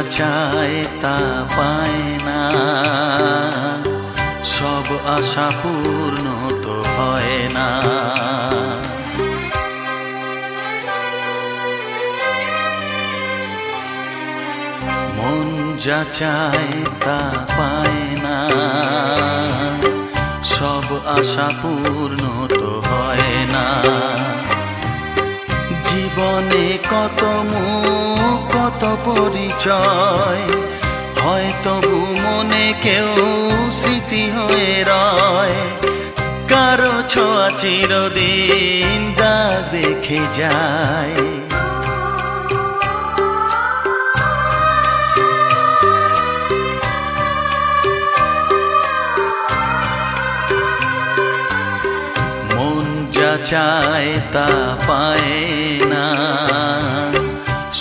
চায় তা পায় না, সব আশা পূর্ণ তো হয় না। মন যা চায় তা পায় না, সব আশা পূর্ণ তো হয় না। জীবনে কত মুখ কত পরিচয়, হয় তবু মনে কেউ স্মৃতি হয়ে রয়। কারো ছোঁয়া চিরদিন দাগ রেখে যায়। মন যা চায় তা পায় না,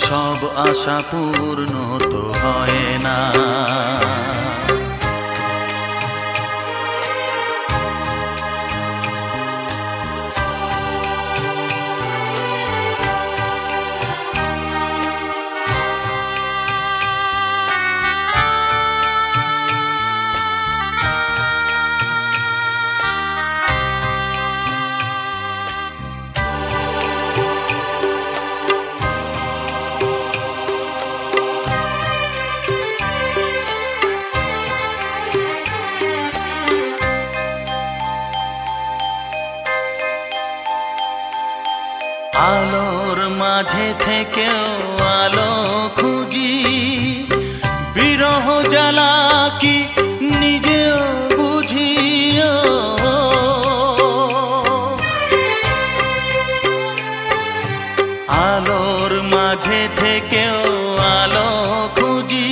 সব আশা পূর্ণ তো হয় না। আলোর মাঝে থেকেও আলো খুঁজি, বিরহ জ্বালা কি নিজেও বুঝি। আলোর মাঝে থেকেও আলো খুঁজি,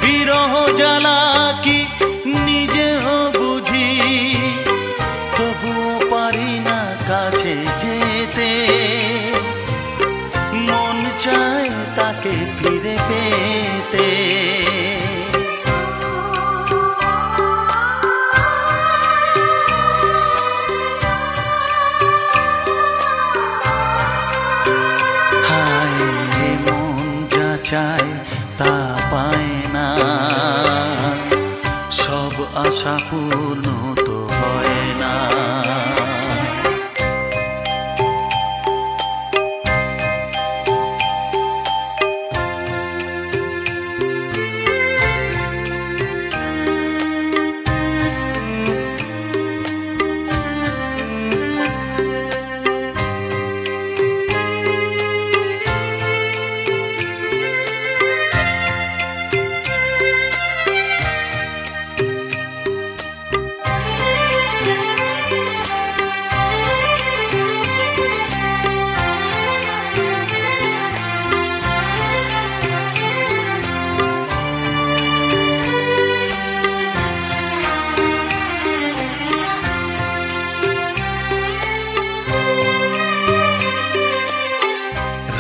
বিরহ জ্বালা কি নিজেও বুঝি। তবুও পারি না কাছে যেতে, মন চায় তাকে ফিরে পেতে। হায় মন যা চায় তা পায় না, সব আশা পূর্ণ তো হয় না।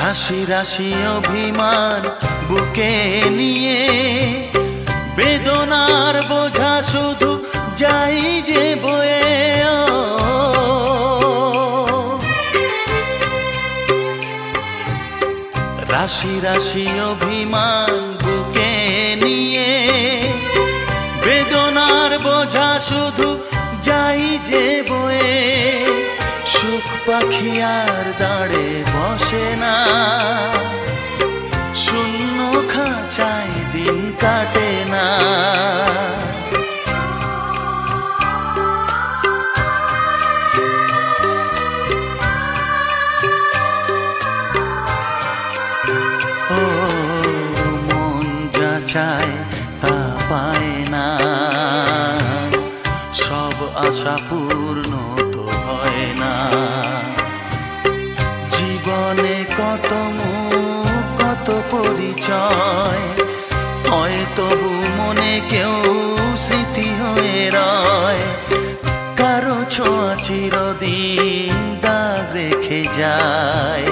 রাশি রাশি অভিমান বুকে নিয়ে, বেদনার বোঝা শুধু যাই যে বয়ে। রাশি রাশি অভিমান বুকে নিয়ে, বেদনার বোঝা শুধু যাই যে বয়ে। সুখ পাখি আর দাঁড়ে বসে না, শূন্য খাঁচায় দিন কাটে না। ও মন যা চায় তা পায় না, সব আশা পূর্ণ তো হয় না। জীবনে কত মুখ কত পরিচয়, হয় তবু মনে কেউ স্মৃতি হয়ে রয়। কারো ছোঁয়া চিরদিন দাগ রেখে যায়।